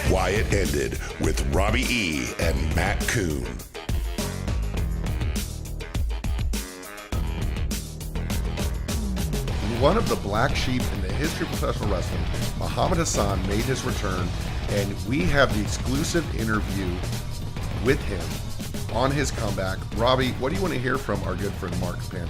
Why It Ended with Robbie E. and Matt Koon. One of the black sheep in the history of professional wrestling, Muhammad Hassan, made his return, and we have the exclusive interview with him on his comeback. Robbie, what do you want to hear from our good friend Marc Copani?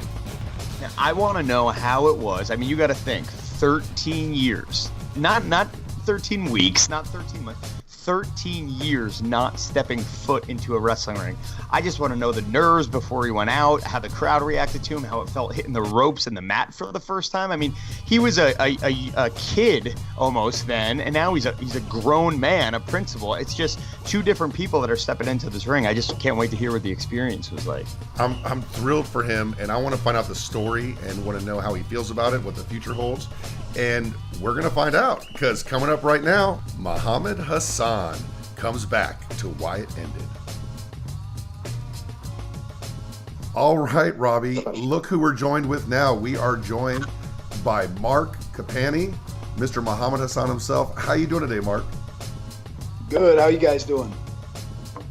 Now, I want to know how it was. I mean, you got to think, 13 years, not 13 weeks, not 13 months, 13 years not stepping foot into a wrestling ring. I just want to know the nerves before he went out, how the crowd reacted to him, how it felt hitting the ropes and the mat for the first time. I mean, he was a kid almost then, and now he's a grown man, a principal. It's just two different people that are stepping into this ring. I just can't wait to hear what the experience was like. I'm thrilled for him, and I want to find out the story and want to know how he feels about it, what the future holds. And we're going to find out, because coming up right now, Muhammad Hassan comes back to Why It Ended. All right, Robbie, look who we're joined with now. We are joined by Marc Copani, Mr. Muhammad Hassan himself. How you doing today, Marc? Good. How you guys doing?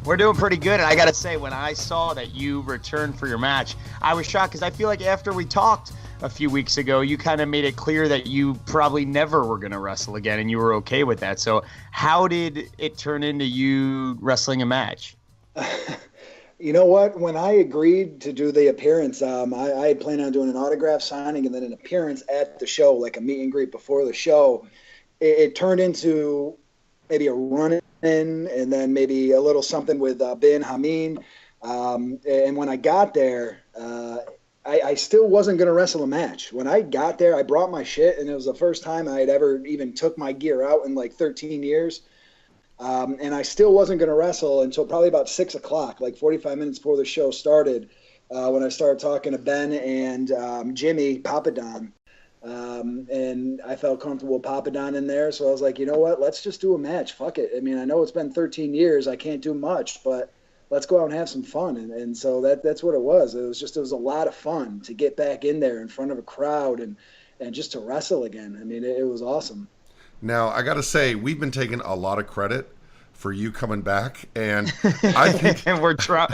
We're doing pretty good, and I got to say, when I saw that you returned for your match, I was shocked, because I feel like after we talked a few weeks ago, you kind of made it clear that you probably never were going to wrestle again, and you were okay with that. So how did it turn into you wrestling a match? You know what? When I agreed to do the appearance, I had planned on doing an autograph signing and then an appearance at the show, like a meet and greet before the show. It turned into maybe a run-in and then maybe a little something with Ben Hameen. And when I got there, I still wasn't going to wrestle a match. When I got there, I brought my shit, and it was the first time I had ever even took my gear out in like 13 years. And I still wasn't going to wrestle until probably about 6 o'clock, like 45 minutes before the show started, when I started talking to Ben and Jimmy Papadon. And I felt comfortable with Papadon in there, so I was like, you know what, let's just do a match. Fuck it. I mean, I know it's been 13 years. I can't do much, but let's go out and have some fun. And so that's what it was. It was a lot of fun to get back in there in front of a crowd and just to wrestle again. I mean, it was awesome. Now, I got to say, we've been taking a lot of credit for you coming back, and I think and we're trying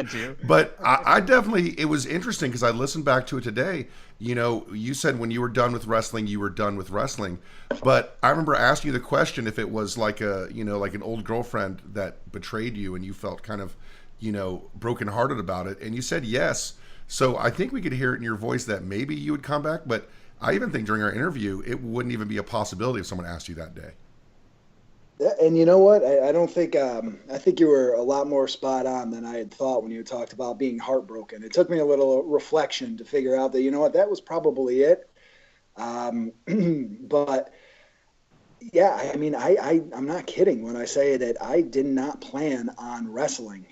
to. But I definitely, it was interesting because I listened back to it today. You know, you said when you were done with wrestling, you were done with wrestling. But I remember asking you the question if it was like like an old girlfriend that betrayed you and you felt kind of, brokenhearted about it, and you said yes. So I think we could hear it in your voice that maybe you would come back, but I even think during our interview, it wouldn't even be a possibility if someone asked you that day. Yeah, and you know what? I don't think I think you were a lot more spot on than I had thought when you talked about being heartbroken. It took me a little reflection to figure out that, you know what, that was probably it. But yeah, I mean, I'm not kidding when I say that I did not plan on wrestling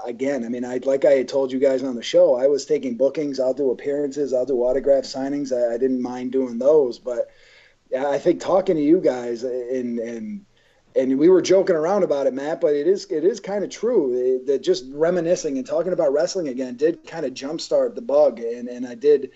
again. I mean, like I had told you guys on the show, I was taking bookings. I'll do appearances. I'll do autograph signings. I didn't mind doing those, but yeah, I think talking to you guys and we were joking around about it, Matt, but it is kind of true that just reminiscing and talking about wrestling again did kind of jumpstart the bug. And I did,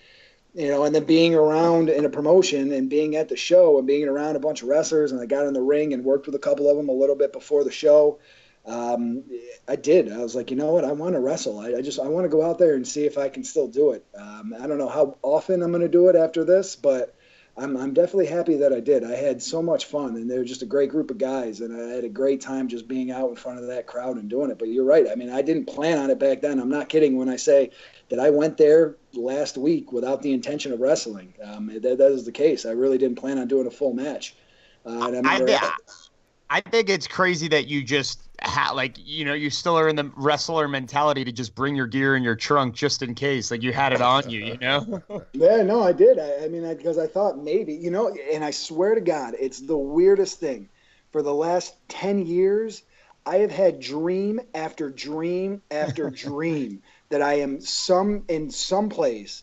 and then being around in a promotion and being at the show and being around a bunch of wrestlers, and I got in the ring and worked with a couple of them a little bit before the show. I did. I was like, you know what? I want to wrestle. I want to go out there and see if I can still do it. I don't know how often I'm going to do it after this, but I'm definitely happy that I did. I had so much fun, and they were just a great group of guys, and I had a great time just being out in front of that crowd and doing it. But you're right. I mean, I didn't plan on it back then. I'm not kidding when I say that I went there last week without the intention of wrestling. That is the case. I really didn't plan on doing a full match. I think it's crazy that you just you still are in the wrestler mentality to just bring your gear in your trunk just in case, like you had it on you, Yeah, no, I did. Because I thought maybe, and I swear to God, it's the weirdest thing. For the last 10 years, I have had dream after dream after dream that I am in some place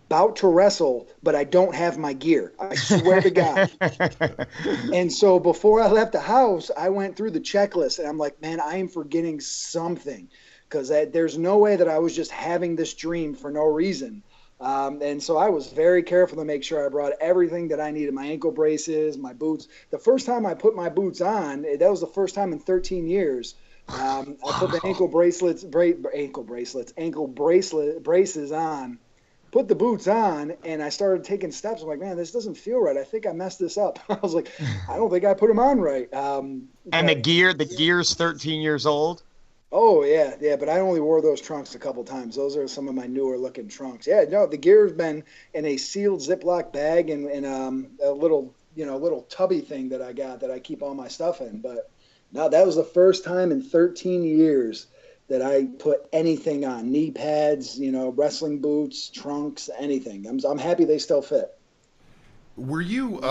about to wrestle, but I don't have my gear. I swear to God. And so before I left the house, I went through the checklist, and I'm like, man, I am forgetting something, because there's no way that I was just having this dream for no reason. And so I was very careful to make sure I brought everything that I needed, my ankle braces, my boots. The first time I put my boots on, that was the first time in 13 years. I put the ankle braces on, put the boots on, and I started taking steps. I'm like, man, this doesn't feel right. I think I messed this up. I was like, I don't think I put them on right. And the gear's 13 years old. Oh yeah, but I only wore those trunks a couple times. Those are some of my newer looking trunks. Yeah, no, the gear's been in a sealed Ziploc bag and a little tubby thing that I got that I keep all my stuff in. But no, that was the first time in 13 years that I put anything on, knee pads, wrestling boots, trunks, anything. I'm happy they still fit. Were you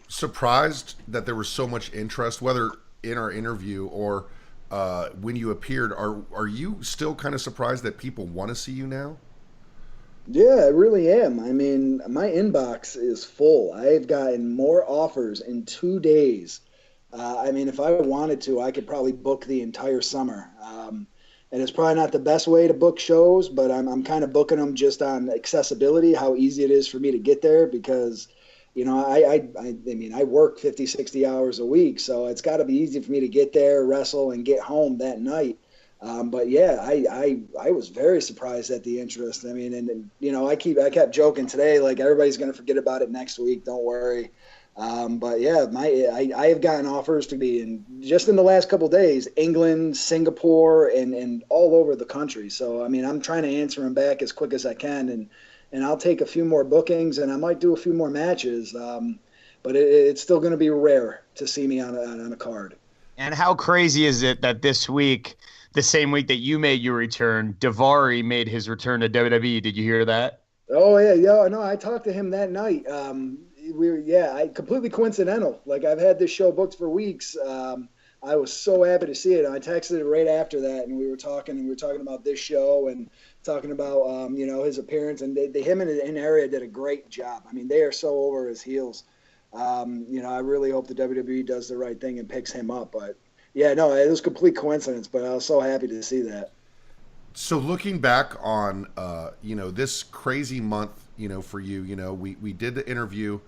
surprised that there was so much interest, whether in our interview or when you appeared? Are you still kind of surprised that people want to see you now? Yeah, I really am. I mean, my inbox is full. I've gotten more offers in 2 days. I mean, if I wanted to, I could probably book the entire summer. And it's probably not the best way to book shows, but I'm kind of booking them just on accessibility, how easy it is for me to get there, because, I mean, I work 50, 60 hours a week, so it's got to be easy for me to get there, wrestle, and get home that night. But yeah, I was very surprised at the interest. I mean, and I kept joking today, like, everybody's going to forget about it next week. Don't worry. But yeah, I have gotten offers to be in just in the last couple of days, England, Singapore, and all over the country. So, I mean, I'm trying to answer them back as quick as I can, and I'll take a few more bookings, and I might do a few more matches. But it's still going to be rare to see me on a card. And how crazy is it that this week, the same week that you made your return, Daivari made his return to WWE? Did you hear that? Oh yeah, no, I talked to him that night. Completely coincidental. Like, I've had this show booked for weeks. I was so happy to see it. I texted it right after that, and we were talking about this show and talking about his appearance, and him and Area did a great job. I mean, they are so over his heels. I really hope the WWE does the right thing and picks him up. But yeah, no, it was complete coincidence, but I was so happy to see that. So looking back on this crazy month, for you, we did the interview,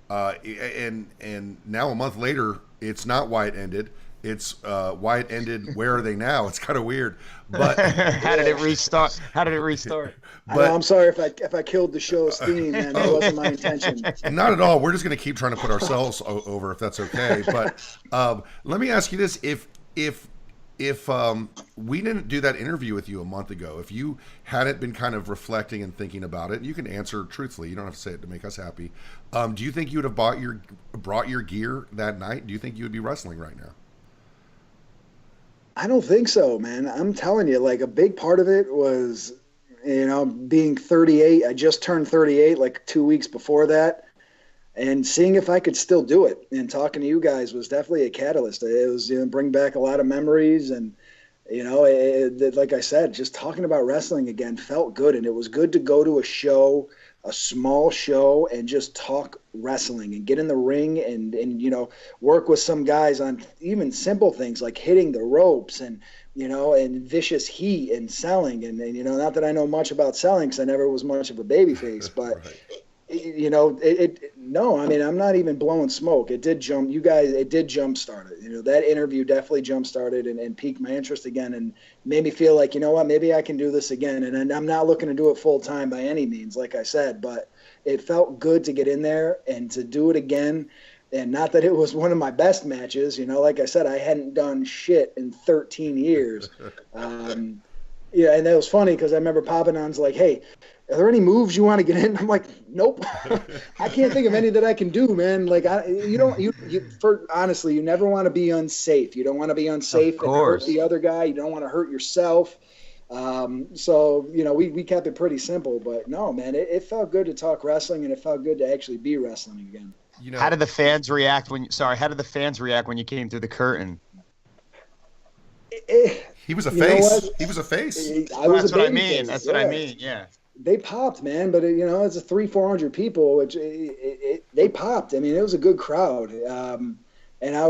and now a month later, it's not why it ended. It's why it ended. Where are they now? It's kind of weird. But How did it restart? But I'm sorry if I killed the show's theme, man. That wasn't my intention. Not at all. We're just going to keep trying to put ourselves over, if that's okay. But let me ask you this: if we didn't do that interview with you a month ago, if you hadn't been kind of reflecting and thinking about it, you can answer truthfully. You don't have to say it to make us happy. Do you think you would have brought your gear that night? Do you think you would be wrestling right now? I don't think so, man. I'm telling you, like, a big part of it was, being 38. I just turned 38 like 2 weeks before that. And seeing if I could still do it, and talking to you guys was definitely a catalyst. It was bring back a lot of memories, and like I said, just talking about wrestling again felt good, and it was good to go to a show, a small show, and just talk wrestling and get in the ring and work with some guys on even simple things like hitting the ropes and and vicious heat and selling, and not that I know much about selling because I never was much of a babyface, but. Right. No, I mean, I'm not even blowing smoke. It did jump start it. That interview definitely jump started and piqued my interest again and made me feel like, maybe I can do this again. And I'm not looking to do it full time by any means, like I said, but it felt good to get in there and to do it again. And not that it was one of my best matches, like I said, I hadn't done shit in 13 years. And that was funny because I remember popping on's like, hey, are there any moves you want to get in? I'm like, nope. I can't think of any that I can do, man. Like, honestly, you never want to be unsafe. You don't want to be unsafe and hurt the other guy. You don't want to hurt yourself. So, we kept it pretty simple, but no, man, it felt good to talk wrestling, and it felt good to actually be wrestling again. How did the fans react when you came through the curtain? He was a face. He was a face. That's what I mean. That's what I mean. Yeah. They popped, man, but it's a 300-400 people, which they popped. I mean, it was a good crowd. and I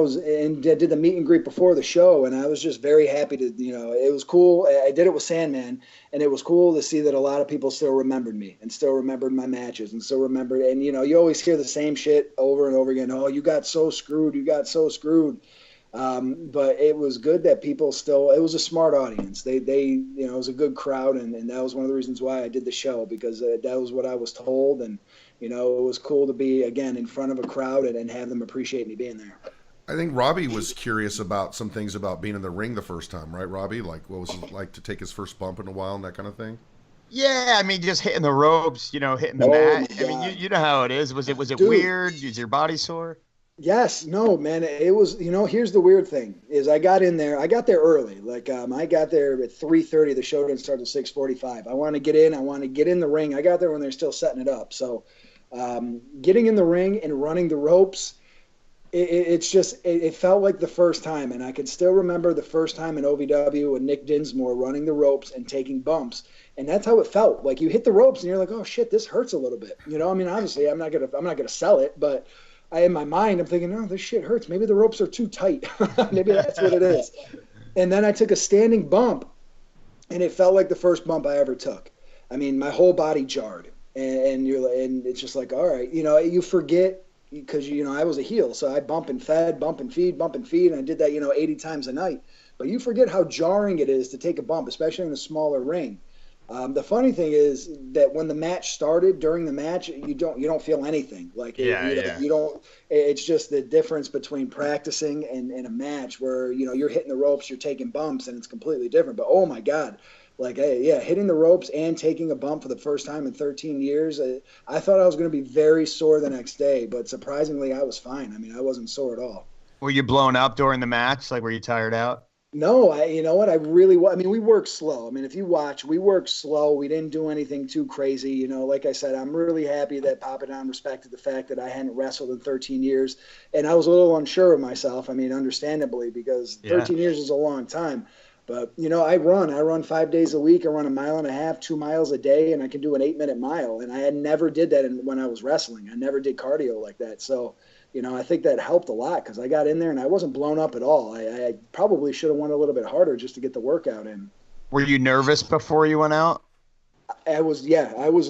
did the meet and greet before the show, and I was just very happy to, it was cool. I did it with Sandman, and it was cool to see that a lot of people still remembered me and still remembered my matches and still remembered. And you always hear the same shit over and over again. Oh, you got so screwed. You got so screwed. But it was good that people still. It was a smart audience. They it was a good crowd, and that was one of the reasons why I did the show, because that was what I was told, and it was cool to be again in front of a crowd and have them appreciate me being there. I think Robbie was curious about some things about being in the ring the first time, right, Robbie? Like, what was it like to take his first bump in a while and that kind of thing? Yeah, I mean, just hitting the ropes, hitting the mat. I mean, you know how it is. Was it Dude. weird? Is your body sore? Yes, no, man. It was, here's the weird thing is I got there early. Like, I got there at 3:30. The show didn't start till 6:45. I want to get in the ring. I got there when they're still setting it up. So, getting in the ring and running the ropes, it felt like the first time. And I can still remember the first time in OVW with Nick Dinsmore running the ropes and taking bumps. And that's how it felt. Like, you hit the ropes and you're like, oh shit, this hurts a little bit. I mean, obviously I'm not gonna sell it, but in my mind, I'm thinking, oh, this shit hurts. Maybe the ropes are too tight. Maybe that's what it is. And then I took a standing bump, and it felt like the first bump I ever took. I mean, my whole body jarred, and it's just like, all right, you forget, because I was a heel, so I bump and feed, and I did that 80 times a night. But you forget how jarring it is to take a bump, especially in a smaller ring. The funny thing is that when the match started, during the match, you don't feel anything. Like, you don't. It's just the difference between practicing and a match where you're hitting the ropes, you're taking bumps, and it's completely different. But oh my God, like, hitting the ropes and taking a bump for the first time in 13 years, I thought I was going to be very sore the next day, but surprisingly, I was fine. I mean, I wasn't sore at all. Were you blown up during the match? Like, were you tired out? No, you know what? I mean, we work slow. I mean, if you watch, we work slow. We didn't do anything too crazy. Like I said, I'm really happy that Papa Don respected the fact that I hadn't wrestled in 13 years. And I was a little unsure of myself. I mean, understandably, because 13 years is a long time. But, I run 5 days a week. I run 1.5 miles, 2 miles a day, and I can do an 8-minute mile. And I had never did that when I was wrestling. I never did cardio like that. So, I think that helped a lot, because I got in there and I wasn't blown up at all. I probably should have went a little bit harder just to get the workout in. Were you nervous before you went out? I was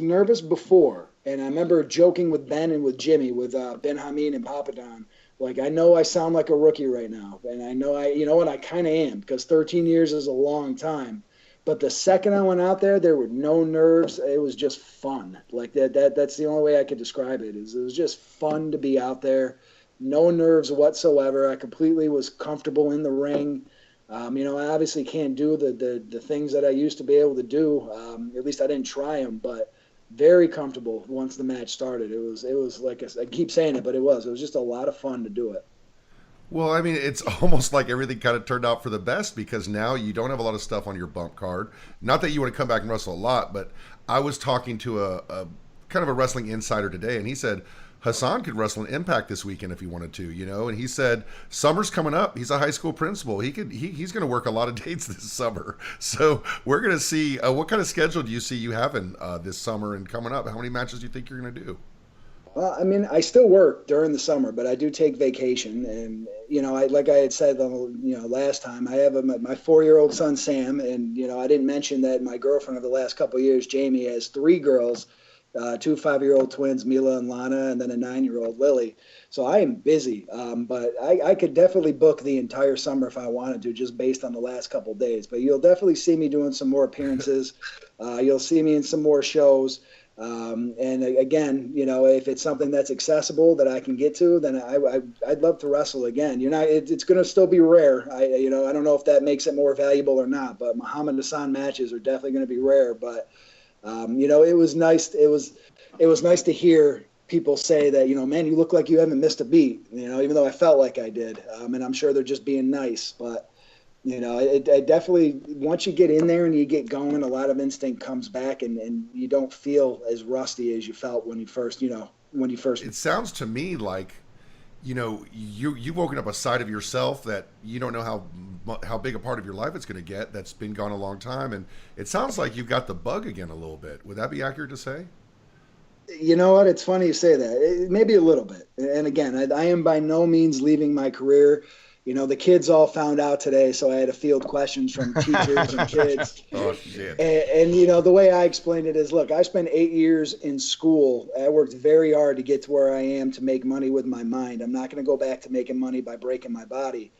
nervous before. And I remember joking with Ben and with Jimmy, with Ben Hameen and Papa Don. Like, I know I sound like a rookie right now. And I know I kind of am, because 13 years is a long time. But the second I went out there were no nerves. It was just fun. Like, that's the only way I could describe it. It was just fun to be out there. No nerves whatsoever. I completely was comfortable in the ring. I obviously can't do the things that I used to be able to do. At least I didn't try them, but very comfortable once the match started. It was like, I keep saying it, but it was just a lot of fun to do it. Well, I mean, it's almost like everything kind of turned out for the best, because now you don't have a lot of stuff on your bump card. Not that you want to come back and wrestle a lot, but I was talking to a kind of a wrestling insider today, and he said Hassan could wrestle in Impact this weekend if he wanted to, and he said summer's coming up. He's a high school principal. He's going to work a lot of dates this summer. So we're going to see what kind of schedule do you see you having this summer and coming up? How many matches do you think you're going to do? Well, I mean, I still work during the summer, but I do take vacation. And, like I had said, last time, I have my 4-year-old son, Sam. And, I didn't mention that my girlfriend of the last couple of years, Jamie, has 3 girls, 2 5-year-old twins, Mila and Lana, and then a 9-year-old, Lily. So I am busy. But I could definitely book the entire summer if I wanted to, just based on the last couple of days. But you'll definitely see me doing some more appearances. You'll see me in some more shows. And again, if it's something that's accessible that I can get to, then I'd love to wrestle again. It's going to still be rare. I don't know if that makes it more valuable or not, but Muhammad Hassan matches are definitely going to be rare. But, it was nice. It was nice to hear people say that, man, you look like you haven't missed a beat, even though I felt like I did. And I'm sure they're just being nice, but it definitely, once you get in there and you get going, a lot of instinct comes back, and you don't feel as rusty as you felt when you first. It sounds to me like, you've woken up a side of yourself that you don't know how big a part of your life it's going to get. That's been gone a long time, and it sounds like you've got the bug again a little bit. Would that be accurate to say? You know what? It's funny you say that. Maybe a little bit. And again, I am by no means leaving my career. You know, the kids all found out today, so I had to field questions from teachers and kids. Oh, shit. And, you know, the way I explained it is, look, I spent 8 years in school. I worked very hard to get to where I am to make money with my mind. I'm not going to go back to making money by breaking my body.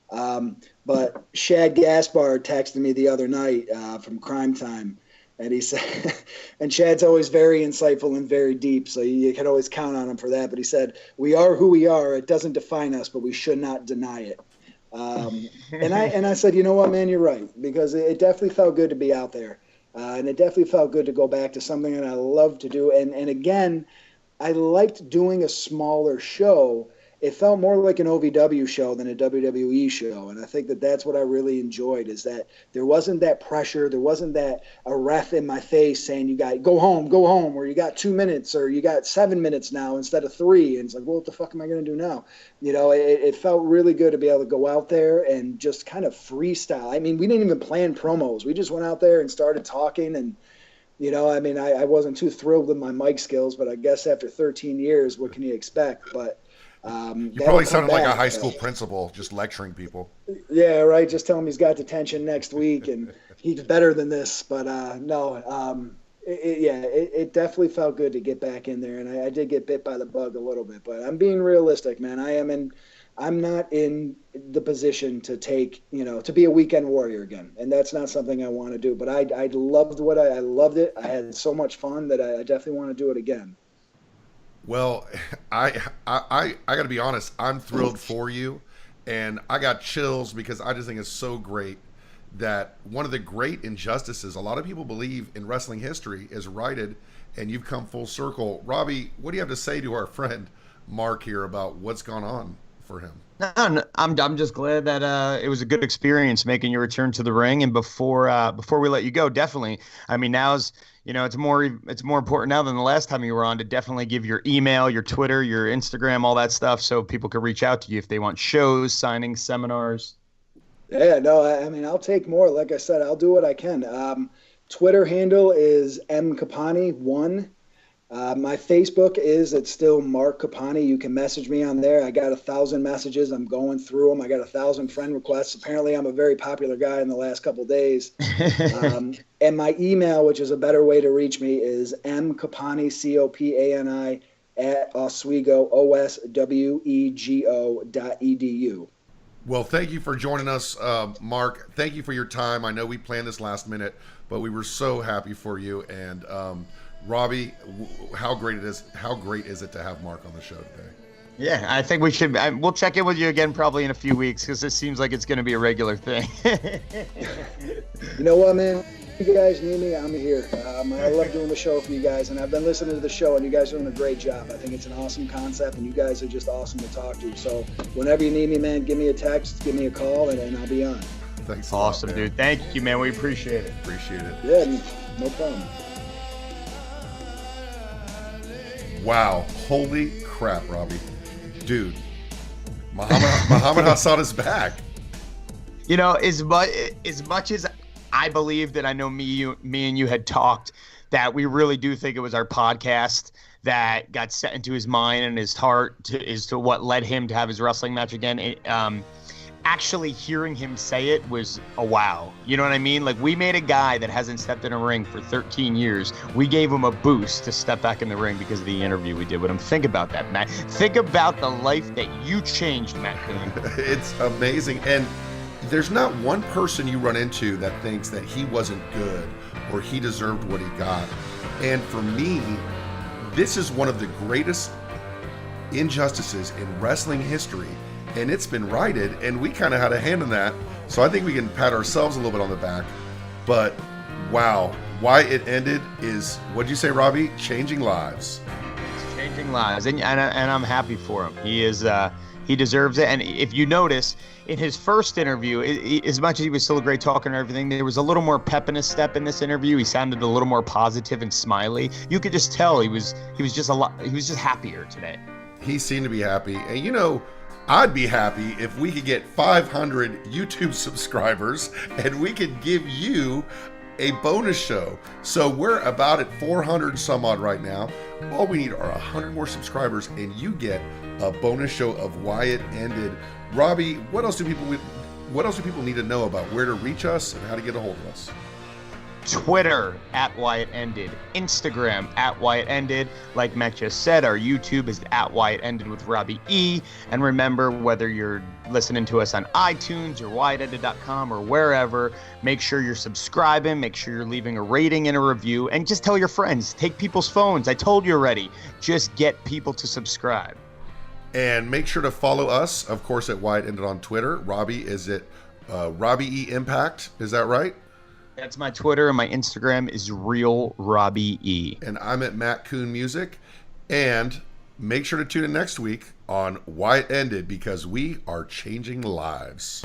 But Shad Gaspar texted me the other night from Crime Time. And he said, and Chad's always very insightful and very deep, so you can always count on him for that. But he said, "We are who we are. It doesn't define us, but we should not deny it." And I said, you know what, man, you're right, because it definitely felt good to be out there, and it definitely felt good to go back to something that I love to do. And again, I liked doing a smaller show. It felt more like an OVW show than a WWE show. And I think that that's what I really enjoyed, is that there wasn't that pressure. There wasn't that a ref in my face saying, you got go home, or you got 2 minutes, or you got 7 minutes now instead of 3. And it's like, well, what the fuck am I going to do now? You know, it felt really good to be able to go out there and just kind of freestyle. I mean, we didn't even plan promos. We just went out there and started talking. And, you know, I mean, I wasn't too thrilled with my mic skills, but I guess after 13 years, what can you expect? But you probably sounded like a high school principal just lecturing people. Yeah, right. Just tell him he's got detention next week and he's better than this. But it definitely felt good to get back in there. And I did get bit by the bug a little bit. But I'm being realistic, man. I'm not in the position to to be a weekend warrior again. And that's not something I want to do. But I loved I loved it. I had so much fun that I definitely want to do it again. Well, I got to be honest. I'm thrilled for you, and I got chills because I just think it's so great that one of the great injustices a lot of people believe in wrestling history is righted, and you've come full circle. Robbie, what do you have to say to our friend Mark here about what's gone on for him? No, I'm just glad that it was a good experience making your return to the ring. And before we let you go, definitely, I mean, now's, you know, it's more important now than the last time you were on to definitely give your email, your Twitter, your Instagram, all that stuff, so people can reach out to you if they want shows, signings, seminars. Yeah, no, I mean, I'll take more. Like I said, I'll do what I can. Twitter handle is mcopani1. My Facebook it's still Marc Copani. You can message me on there. I got 1,000 messages. I'm going through them. I got 1,000 friend requests. Apparently, I'm a very popular guy in the last couple of days. And my email, which is a better way to reach me, is mcopani, Copani, @Oswego, OSWEGO.edu. Well, thank you for joining us, Mark. Thank you for your time. I know we planned this last minute, but we were so happy for you. And Robbie, how great is it to have Mark on the show today? Yeah, I think we should. We'll check in with you again probably in a few weeks because it seems like it's going to be a regular thing. You know what, man? If you guys need me, I'm here. I love doing the show for you guys, and I've been listening to the show, and you guys are doing a great job. I think it's an awesome concept, and you guys are just awesome to talk to. So whenever you need me, man, give me a text, give me a call, and I'll be on. Thanks. Awesome, a lot, dude. Thank you, man. We appreciate it. Appreciate it. Yeah, no problem. Wow. Holy crap, Robbie. Dude. Muhammad Hassan is back. You know, as much as I believe that I know me and you had talked that we really do think it was our podcast that got set into his mind and his heart as to what led him to have his wrestling match again. Actually hearing him say it was a wow. You know what I mean? Like, we made a guy that hasn't stepped in a ring for 13 years. We gave him a boost to step back in the ring because of the interview we did with him. Think about that, Matt. Think about the life that you changed, Matt Koon. It's amazing. And there's not one person you run into that thinks that he wasn't good or he deserved what he got. And for me, this is one of the greatest injustices in wrestling history. And it's been righted, and we kind of had a hand in that. So I think we can pat ourselves a little bit on the back. But wow, why it ended is, what'd you say, Robbie? Changing lives. It's changing lives, and I'm happy for him. He deserves it. And if you notice, in his first interview, as much as he was still a great talker and everything, there was a little more pep in his step in this interview. He sounded a little more positive and smiley. You could just tell he was just happier today. He seemed to be happy, and you know, I'd be happy if we could get 500 YouTube subscribers and we could give you a bonus show. So we're about at 400 some odd right now. All we need are 100 more subscribers, and you get a bonus show of Why It Ended. Robbie, what else do people need to know about where to reach us and how to get a hold of us? Twitter at Why It Ended, Instagram at Why It Ended. Like Matt just said, our YouTube is at Why It Ended with Robbie E. And remember, whether you're listening to us on iTunes or whyitended.com or wherever, make sure you're subscribing, make sure you're leaving a rating and a review, and just tell your friends. Take people's phones. I told you already. Just get people to subscribe. And make sure to follow us, of course, at Why It Ended on Twitter. Robbie is at Robbie E Impact. Is that right? That's my Twitter, and my Instagram is Real Robbie E. And I'm at Matt Koon Music. And make sure to tune in next week on Why It Ended, because we are changing lives.